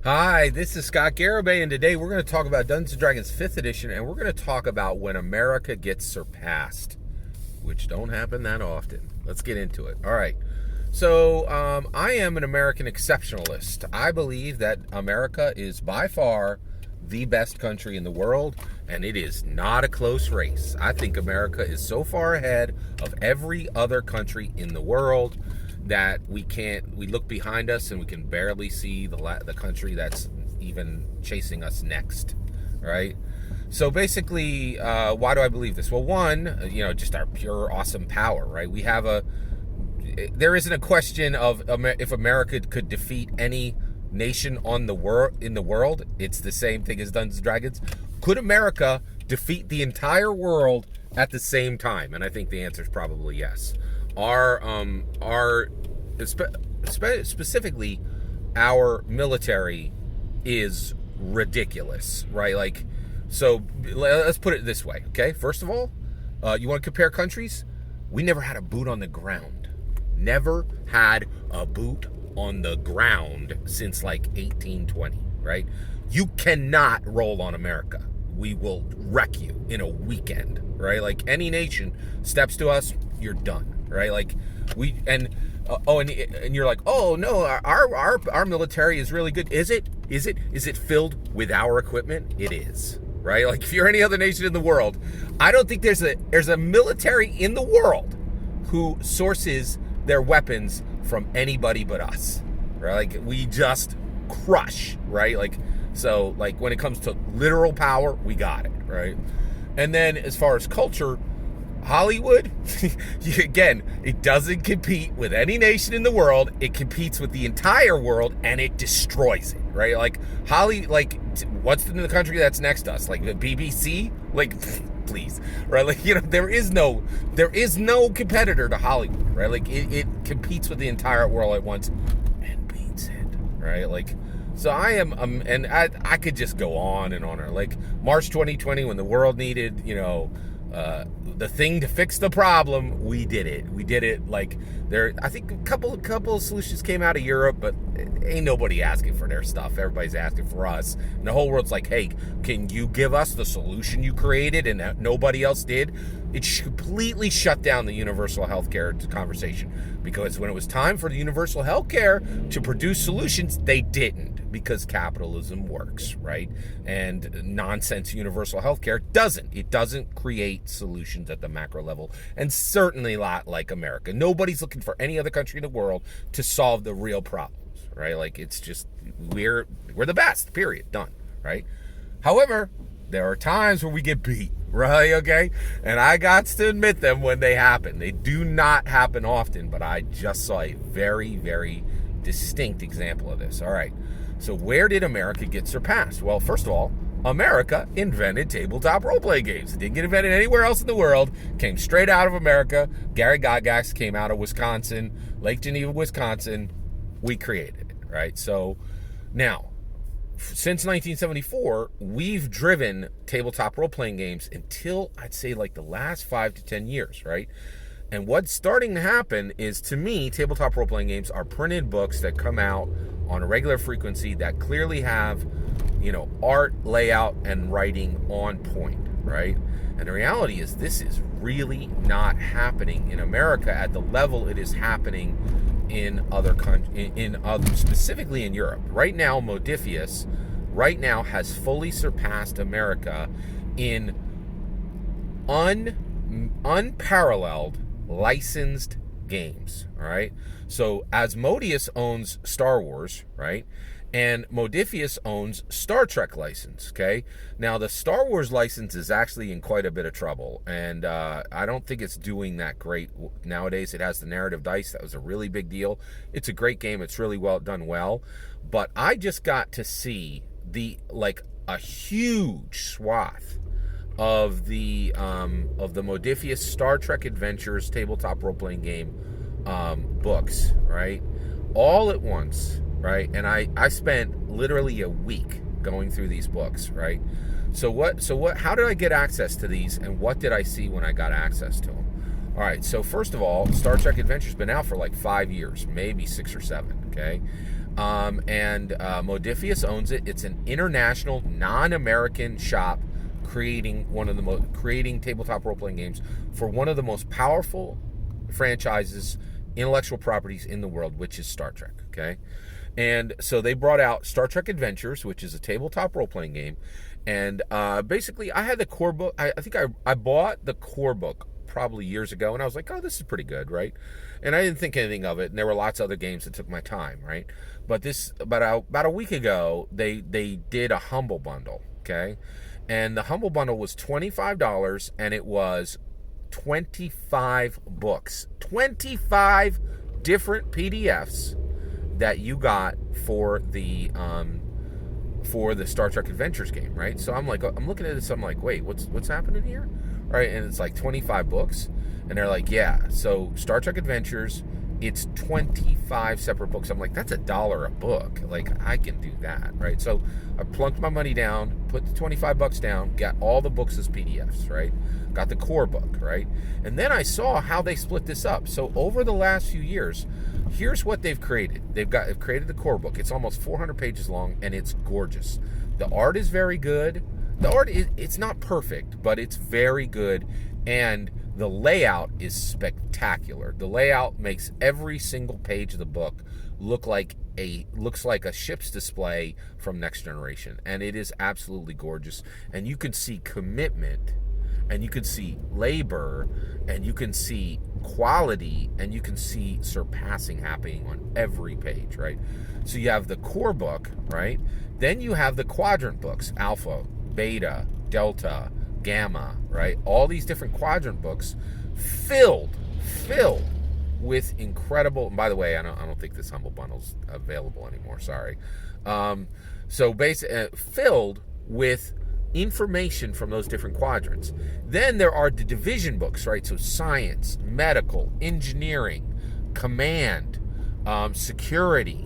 Hi, this is Scott Garibay, and today we're going to talk about Dungeons & Dragons 5th edition, and we're going to talk about when America gets surpassed, which don't happen that often. Let's get into it. All right. So, I am an American exceptionalist. I believe that America is by far the best country in the world, and it is not a close race. I think America is so far ahead of every other country in the world that we look behind us and we can barely see the country that's even chasing us next, right? So basically, why do I believe this? Well, one, just our pure awesome power, right? There isn't a question of if America could defeat any nation in the world. It's the same thing as Dungeons & Dragons. Could America defeat the entire world at the same time? And I think the answer is probably yes. Specifically, our military is ridiculous, right? So let's put it this way, okay? First of all, you want to compare countries? We never had a boot on the ground. Never had a boot on the ground since 1820, right? You cannot roll on America. We will wreck you in a weekend, right? Any nation steps to us, you're done, right? And you're like, oh no, our military is really good. Is it filled with our equipment? It is, right? If you're any other nation in the world, I don't think there's a military in the world who sources their weapons from anybody but us, right? We just crush, right? When it comes to literal power, we got it, right? And then as far as culture, Hollywood, again, it doesn't compete with any nation in the world. It competes with the entire world, and it destroys it, right? What's the country that's next to us? The BBC? Please, right? There is no competitor to Hollywood, right? It competes with the entire world at once and beats it, right? So I am, and I could just go on and on. March 2020, when the world needed, the thing to fix the problem, we did it. We did it. I think a couple of solutions came out of Europe, but ain't nobody asking for their stuff. Everybody's asking for us. And the whole world's like, hey, can you give us the solution you created and that nobody else did? It completely shut down the universal healthcare conversation, because when it was time for the universal healthcare to produce solutions, they didn't, because capitalism works, right? And nonsense universal healthcare doesn't. It doesn't create solutions at the macro level, and certainly not like America. Nobody's looking for any other country in the world to solve the real problems, right? It's just we're the best, period, done, right? However, there are times where we get beat, right? Okay, and I got to admit them when they happen. They do not happen often, but I just saw a very, very distinct example of this. All right, so where did America get surpassed? Well, first of all, America invented tabletop role-playing games. It didn't get invented anywhere else in the world. Came straight out of America. Gary Gygax came out of Wisconsin, Lake Geneva, Wisconsin. We created it, right? So now, since 1974, we've driven tabletop role-playing games until I'd say the last 5 to 10 years, right? And what's starting to happen is, to me, tabletop role-playing games are printed books that come out on a regular frequency that clearly have, art, layout, and writing on point, right? And the reality is, this is really not happening in America at the level it is happening in other countries, specifically in Europe. Right now, Modifius has fully surpassed America in unparalleled licensed games, all right? So as Modius owns Star Wars, right? And Modifius owns Star Trek license, okay? Now, the Star Wars license is actually in quite a bit of trouble, and I don't think it's doing that great nowadays. It has the narrative dice. That was a really big deal. It's a great game. It's really done well. But I just got to see a huge swath of the Modifius Star Trek Adventures tabletop role-playing game books, right? All at once, right? And I spent literally a week going through these books, right? So how did I get access to these, and what did I see when I got access to them? All right, so first of all, Star Trek Adventure's been out for 5 years, maybe 6 or 7, okay? And Modifius owns it. It's an international, non-American shop creating creating tabletop role-playing games for one of the most powerful franchises, intellectual properties in the world, which is Star Trek. Okay, and so they brought out Star Trek Adventures, which is a tabletop role-playing game, and basically I had the core book. I think I bought the core book probably years ago, and I was like, oh, this is pretty good, right? And I didn't think anything of it, and there were lots of other games that took my time, right? But about a week ago, they did a Humble Bundle, okay? And the Humble Bundle was $25, and it was 25 books. 25 different PDFs that you got for the Star Trek Adventures game, right? So I'm looking at this, I'm like, wait, what's happening here? Right? And it's like 25 books. And they're like, yeah, so Star Trek Adventures, it's 25 separate books. I'm like, that's $1 a book. Like, I can do that, right? So I plunked my money down, put the 25 bucks down, got all the books as PDFs, right? Got the core book, right? And then I saw how they split this up. So over the last few years, here's what they've created. They've created the core book. It's almost 400 pages long, and it's gorgeous. The art is very good. The art, it's not perfect, but it's very good, and the layout is spectacular. The layout makes every single page of the book looks like a ship's display from Next Generation, and it is absolutely gorgeous. And you can see commitment, and you can see labor, and you can see quality, and you can see surpassing happening on every page, right? So you have the core book, right? Then you have the quadrant books, Alpha, Beta, Delta, Gamma, right? All these different quadrant books filled with incredible, and by the way, I don't think this Humble Bundle's available anymore, sorry. So basically filled with information from those different quadrants. Then there are the division books, right? So science, medical, engineering, command, security,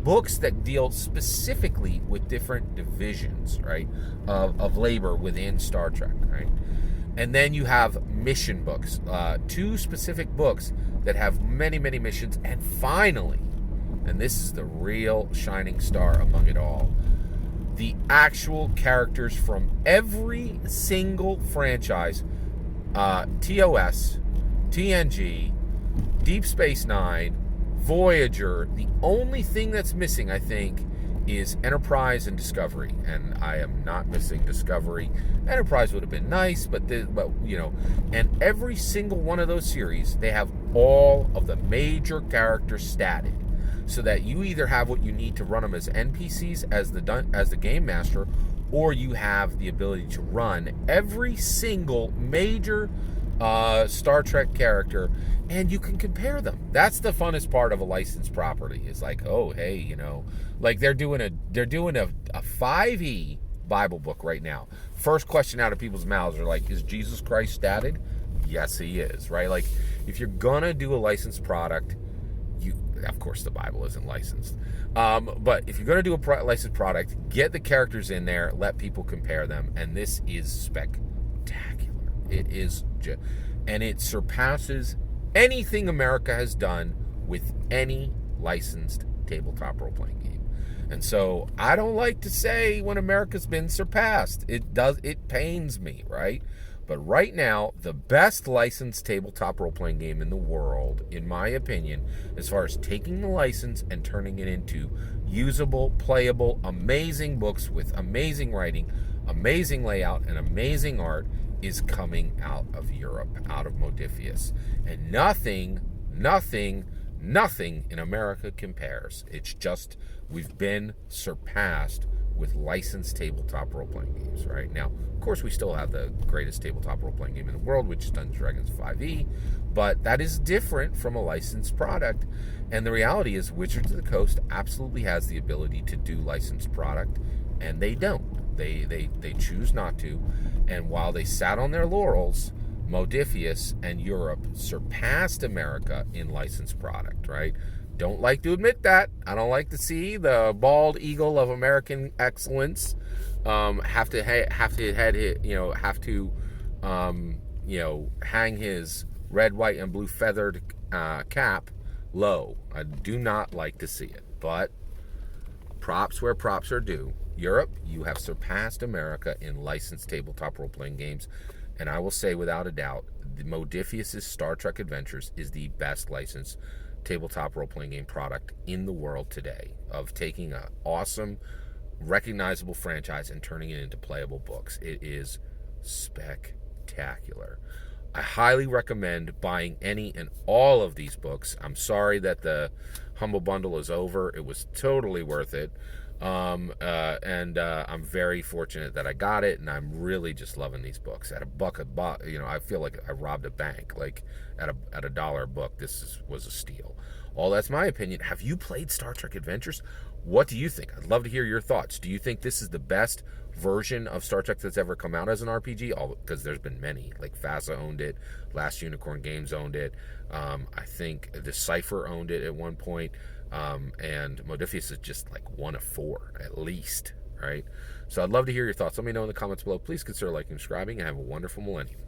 books that deal specifically with different divisions, right, of labor within Star Trek, right? And then you have mission books, 2 specific books that have many, many missions. And finally, and this is the real shining star among it all, the actual characters from every single franchise, TOS, TNG, Deep Space Nine, Voyager. The only thing that's missing, I think, is Enterprise and Discovery, and I am not missing Discovery. Enterprise would have been nice, but you know, and every single one of those series, they have all of the major characters statted, so that you either have what you need to run them as NPCs as the game master, or you have the ability to run every single major Star Trek character, and you can compare them. That's the funnest part of a licensed property. Is like, oh, hey, you know, like they're doing a 5e Bible book right now. First question out of people's mouths are like, is Jesus Christ statted? Yes, he is, right? Like, if you're gonna do a licensed product, of course the Bible isn't licensed, but if you're gonna do a licensed product, get the characters in there, let people compare them, and this is spectacular. It is, and it surpasses anything America has done with any licensed tabletop role-playing game. And so I don't like to say when America's been surpassed. It pains me, right? But right now, the best licensed tabletop role-playing game in the world, in my opinion, as far as taking the license and turning it into usable, playable, amazing books with amazing writing, amazing layout, and amazing art, is coming out of Europe, out of Modifius. And nothing in America compares. It's just, we've been surpassed with licensed tabletop role-playing games, right? Now, of course, we still have the greatest tabletop role-playing game in the world, which is Dungeons & Dragons 5e, but that is different from a licensed product. And the reality is Wizards of the Coast absolutely has the ability to do licensed product, and they don't. They choose not to. And while they sat on their laurels, Modifius and Europe surpassed America in licensed product, right? Don't like to admit that. I don't like to see the bald eagle of American excellence have to hang his red, white, and blue feathered cap low. I do not like to see it, but props where props are due. Europe, you have surpassed America in licensed tabletop role-playing games. And I will say without a doubt, the Modiphius' Star Trek Adventures is the best licensed tabletop role-playing game product in the world today, of taking an awesome, recognizable franchise and turning it into playable books. It is spectacular. I highly recommend buying any and all of these books. I'm sorry that the Humble Bundle is over. It was totally worth it. I'm very fortunate that I got it, and I'm really just loving these books. At $1 a, I feel like I robbed a bank. Like at $1 a book, was a steal. All that's my opinion. Have you played Star Trek Adventures? What do you think? I'd love to hear your thoughts. Do you think this is the best version of Star Trek that's ever come out as an RPG? Because there's been many. Like FASA owned it, Last Unicorn Games owned it. I think Decipher owned it at one point. And Modiphius is just like one of 4 at least, right? So I'd love to hear your thoughts. Let me know in the comments below. Please consider liking and subscribing, and have a wonderful millennium.